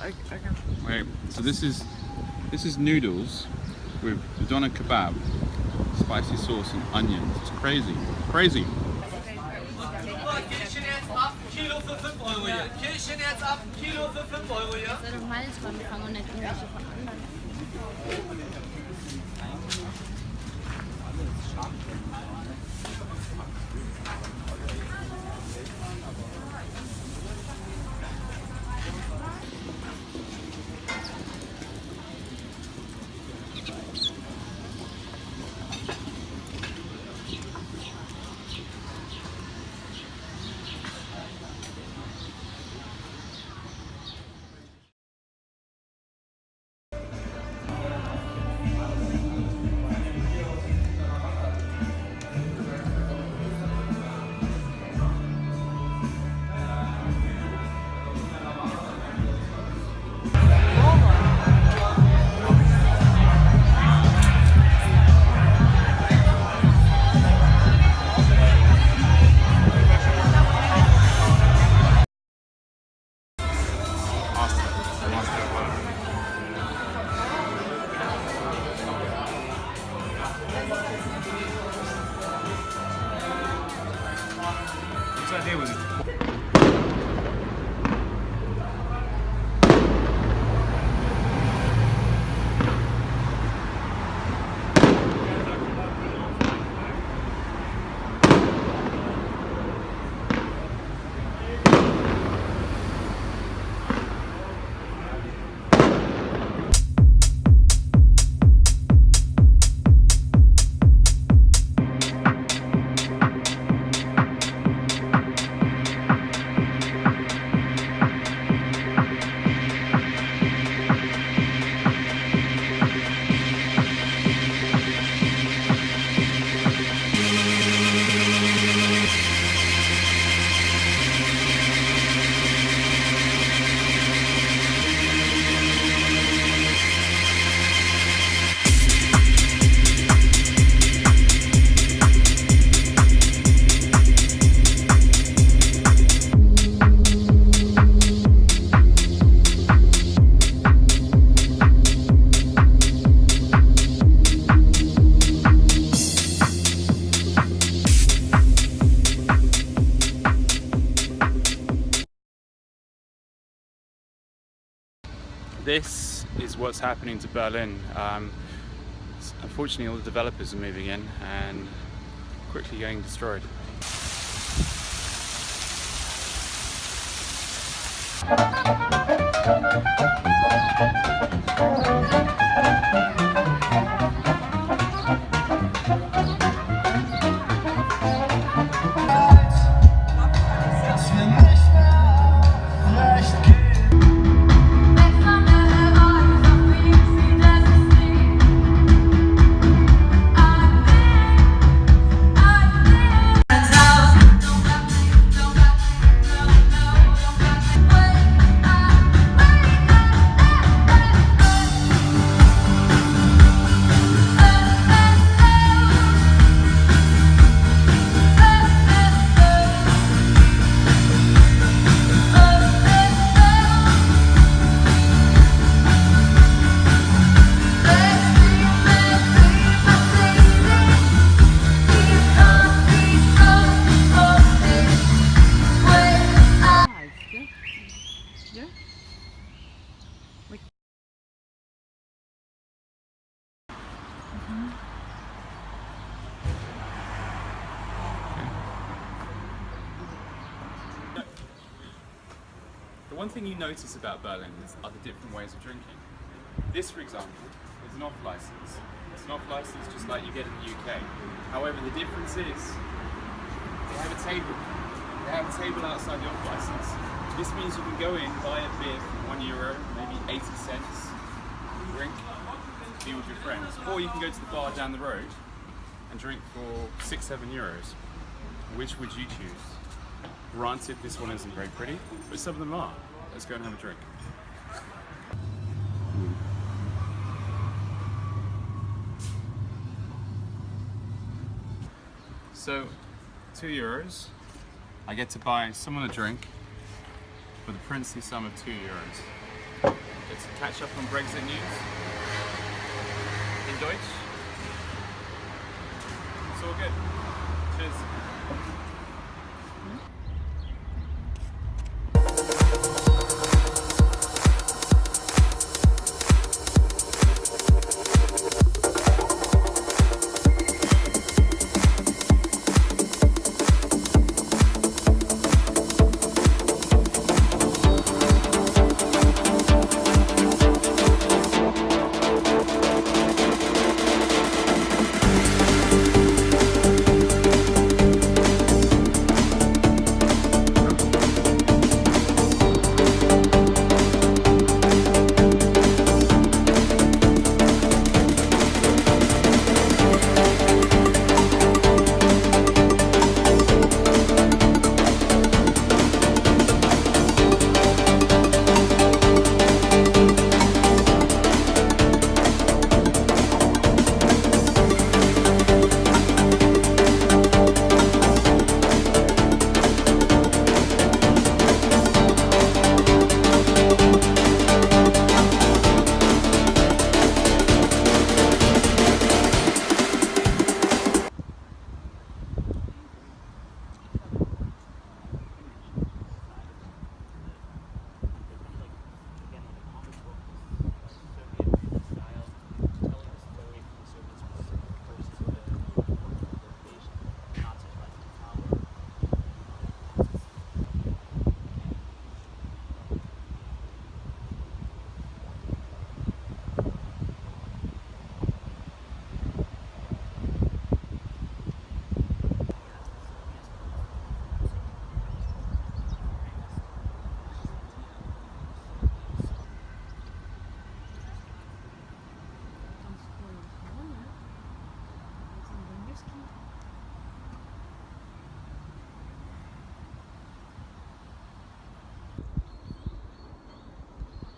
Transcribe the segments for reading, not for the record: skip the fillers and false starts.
Wait, so this is noodles with doner kebab, spicy sauce and onions. It's crazy, crazy. Kirschen jetzt ab, Kilo für 5 Euro hier. Kirschen jetzt ab, Kilo für 5 Euro hier. Ich soll doch meines anfangen und nicht irgendwelche von anderen. Whose idea was it? This is what's happening to Berlin. Unfortunately, all the developers are moving in and quickly getting destroyed. The one thing you notice about Berlin are the different ways of drinking. This, for example, is an off license. It's an off license just like you get in the UK. However, the difference is they have a table. They have a table outside the off license. This means you can go in, buy a beer for €1, maybe 80 cents, drink, be with your friends. Or you can go to the bar down the road and drink for €6–7. Which would you choose? Granted, this one isn't very pretty, but some of them are. Let's go and have a drink. So, €2. I get to buy someone a drink for the princely sum of €2. Let's catch up on Brexit news. In Deutsch. It's all good. Cheers.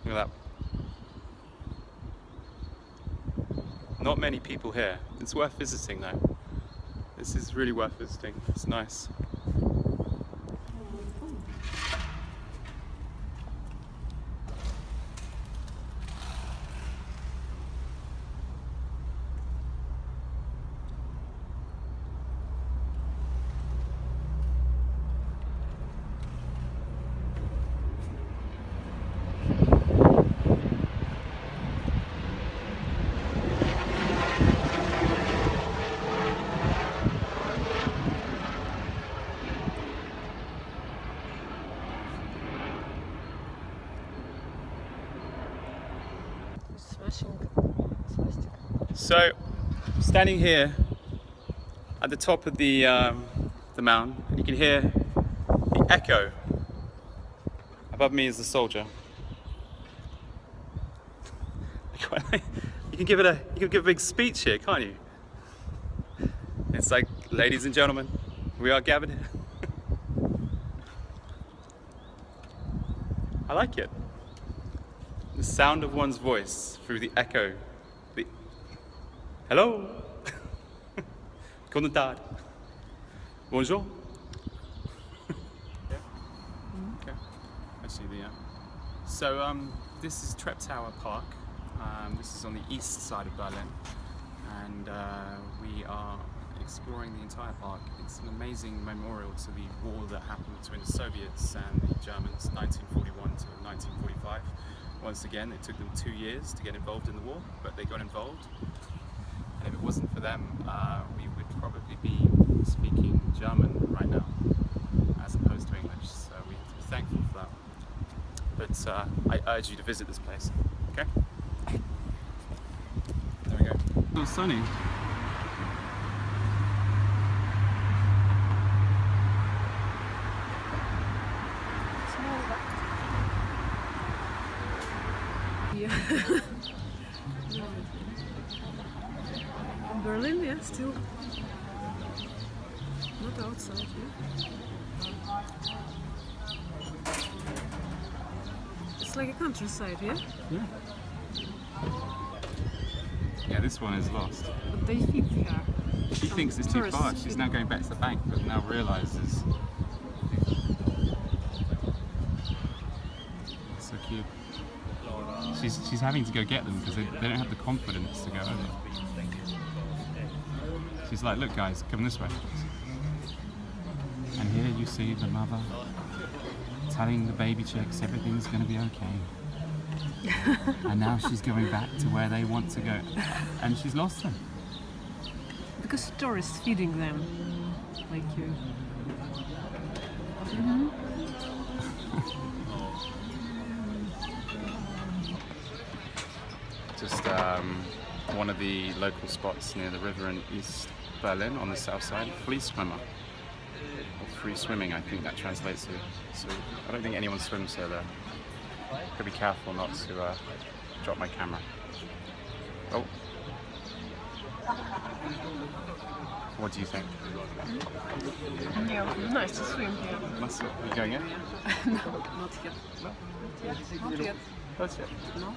Look at that. Not many people here. It's worth visiting though. This is really worth visiting. It's nice. So, standing here at the top of the mountain, and you can hear the echo. Above me is the soldier. You can give a big speech here, can't you? It's like, ladies and gentlemen, we are gathered here. I like it. The sound of one's voice through the echo. Hello. Guten Tag. Bonjour. Okay. I see the. So this is Treptower Park. This is on the east side of Berlin, and we are exploring the entire park. It's an amazing memorial to the war that happened between the Soviets and the Germans, 1941 to 1945. Once again, it took them 2 years to get involved in the war, but they got involved. And if it wasn't for them, we would probably be speaking German right now, as opposed to English. So we have to be thankful for that. But I urge you to visit this place. Okay? There we go. Oh, sunny. Berlin, yeah, still. Not outside, yeah. It's like a countryside, yeah? Yeah. Yeah, this one is lost. But they feed her. She thinks it's too far. She's now going back to the bank, but now realizes. So cute. she's having to go get them because they don't have the confidence to go over. She's like, look guys, come this way. And here you see the mother telling the baby chicks everything's going to be okay. And now she's going back to where they want to go. And she's lost them. Because tourists feeding them, like you. Just one of the local spots near the river in East Berlin on the south side, flea swimmer. Or free swimming, I think that translates to. So I don't think anyone swims here though. Gotta be careful not to drop my camera. Oh. What do you think? Yeah, nice to swim here. Are you going in? No, not yet. Not yet. That's it. No.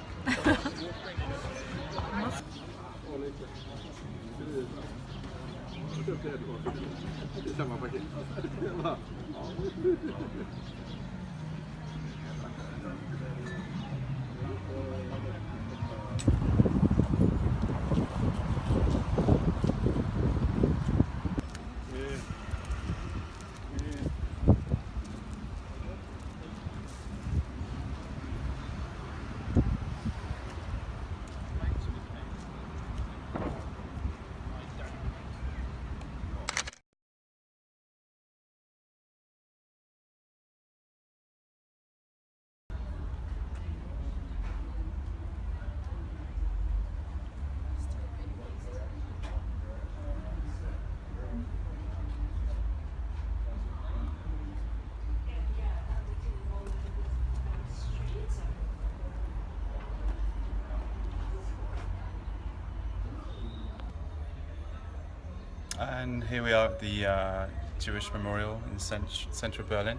And here we are at the Jewish Memorial in central Berlin.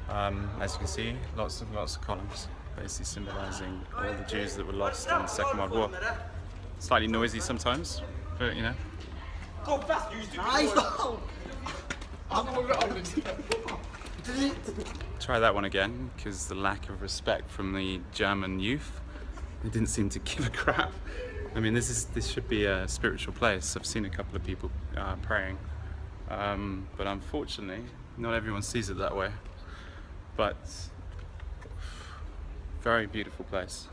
As you can see, lots of columns, basically symbolising all the Jews that were lost in the Second World War. Slightly noisy sometimes, but you know. Try that one again, because the lack of respect from the German youth. They didn't seem to give a crap. I mean, this should be a spiritual place. I've seen a couple of people praying, but unfortunately, not everyone sees it that way. But very beautiful place.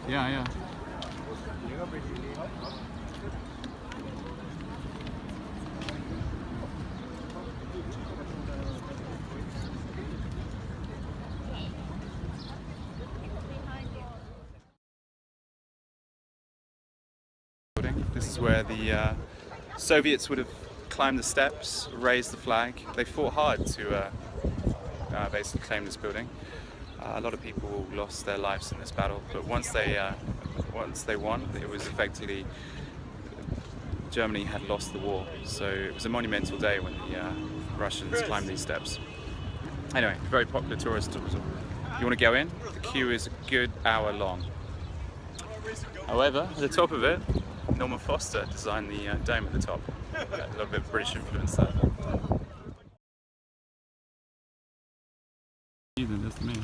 Yeah. This is where the Soviets would have climbed the steps, raised the flag. They fought hard to basically claim this building. A lot of people lost their lives in this battle, but once they won, it was effectively Germany had lost the war. So it was a monumental day when the Russians climbed these steps. Anyway, very popular tourist tourism. You want to go in? The queue is a good hour long. However, at the top of it, Norman Foster designed the dome at the top. A little bit of British influence there. That's me.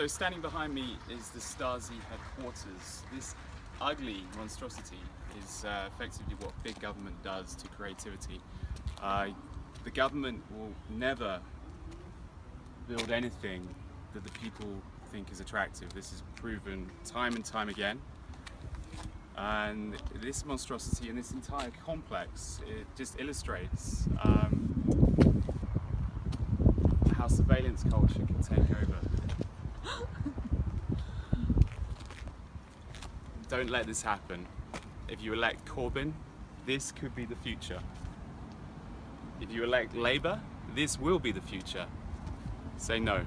So standing behind me is the Stasi headquarters. This ugly monstrosity is effectively what big government does to creativity. The government will never build anything that the people think is attractive. This is proven time and time again. And this monstrosity and this entire complex, it just illustrates how surveillance culture can take over. Don't let this happen. If you elect Corbyn, this could be the future. If you elect Labour, this will be the future. Say no.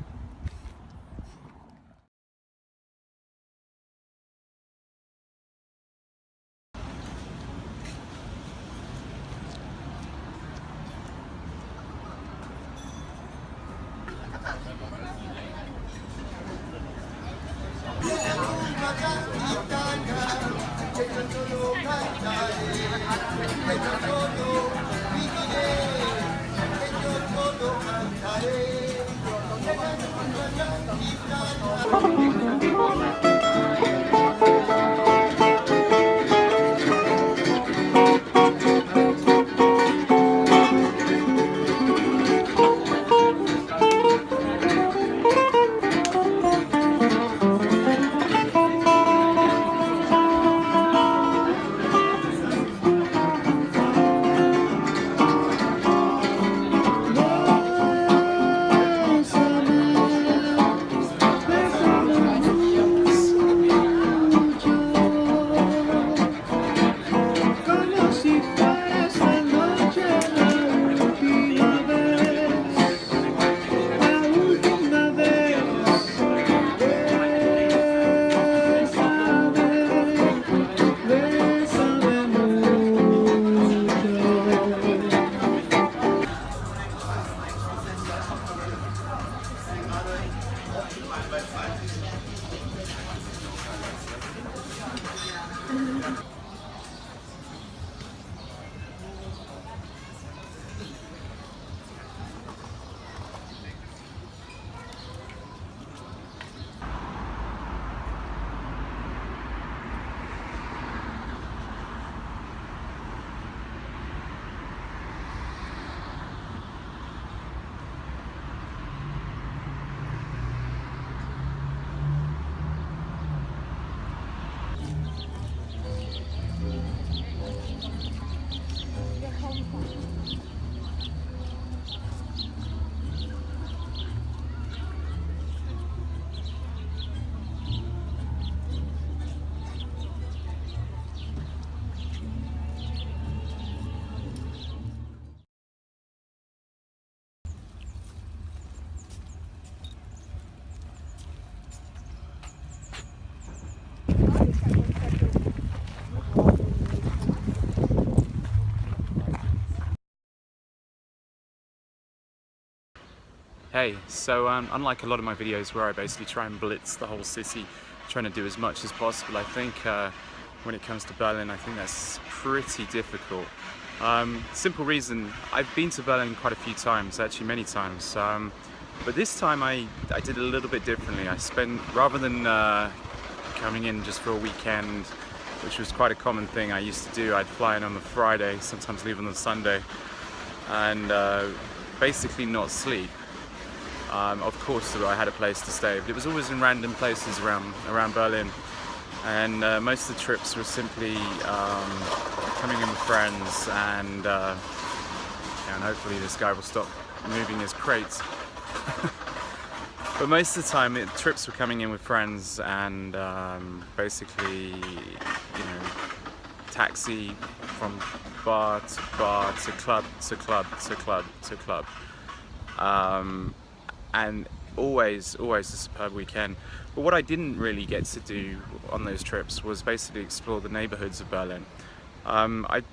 Hey, so unlike a lot of my videos where I basically try and blitz the whole city, trying to do as much as possible, I think when it comes to Berlin, I think that's pretty difficult. Simple reason, I've been to Berlin quite a few times, actually many times, but this time I did it a little bit differently. I spent, rather than coming in just for a weekend, which was quite a common thing I used to do, I'd fly in on the Friday, sometimes leave on the Sunday, and basically not sleep. Of course, I had a place to stay, but it was always in random places around Berlin. And most of the trips were simply coming in with friends, and hopefully this guy will stop moving his crates. But most of the time, trips were coming in with friends, and basically, taxi from bar to bar to club to club to club to club. And always a superb weekend. But what I didn't really get to do on those trips was basically explore the neighborhoods of Berlin. I've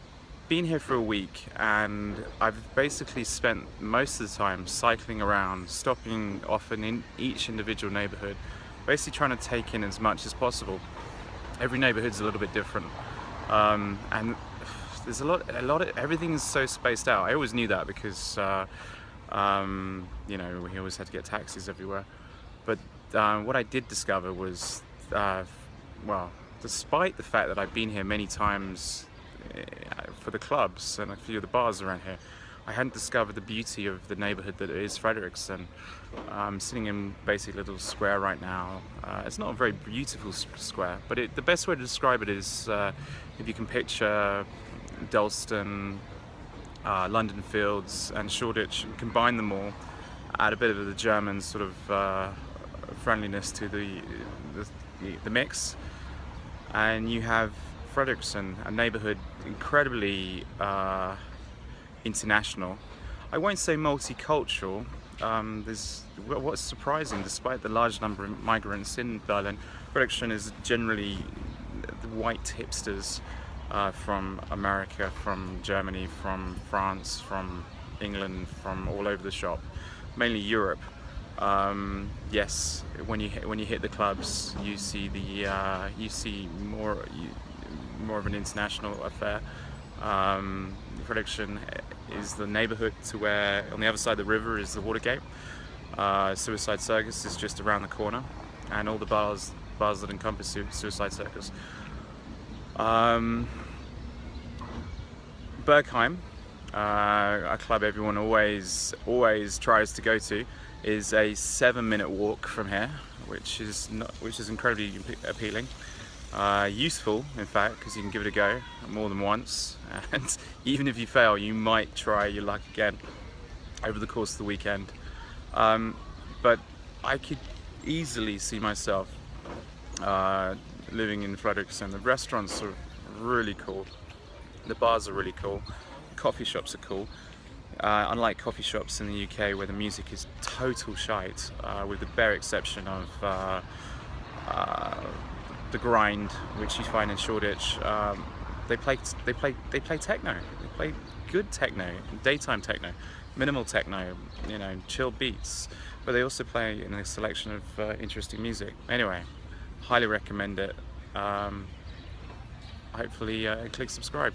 been here for a week, and I've basically spent most of the time cycling around, stopping often in each individual neighborhood, basically trying to take in as much as possible. Every neighborhood's a little bit different, and there's a lot of everything's so spaced out. I always knew that because we always had to get taxis everywhere. But what I did discover was, well, despite the fact that I've been here many times for the clubs and a few of the bars around here, I hadn't discovered the beauty of the neighborhood that is Fredriksen. I'm sitting in basically a little square right now. It's not a very beautiful square, but the best way to describe it is if you can picture Dalston, London Fields and Shoreditch, and combine them all, add a bit of the German sort of friendliness to the mix, and you have Fredriksen, a neighborhood incredibly international. I won't say multicultural. What's surprising, despite the large number of migrants in Berlin, Fredriksen is generally the white hipsters from America, from Germany, from France, from England, from all over the shop, mainly Europe. Yes, when you hit the clubs, you see more of an international affair. Fredriksen is the neighborhood to where on the other side of the river is the Watergate. Suicide Circus is just around the corner, and all the bars that encompass Suicide Circus. Bergheim, a club everyone always tries to go to, is a 7-minute walk from here, which is incredibly appealing. Useful, in fact, because you can give it a go more than once, and even if you fail, you might try your luck again over the course of the weekend. But I could easily see myself living in Fredriksen. The restaurants are really cool, the bars are really cool, the coffee shops are cool. Unlike coffee shops in the UK where the music is total shite, with the bare exception of the Grind, which you find in Shoreditch, they play techno. They play good techno, daytime techno, minimal techno, chill beats. But they also play in a selection of interesting music. Anyway, highly recommend it. Hopefully, click subscribe.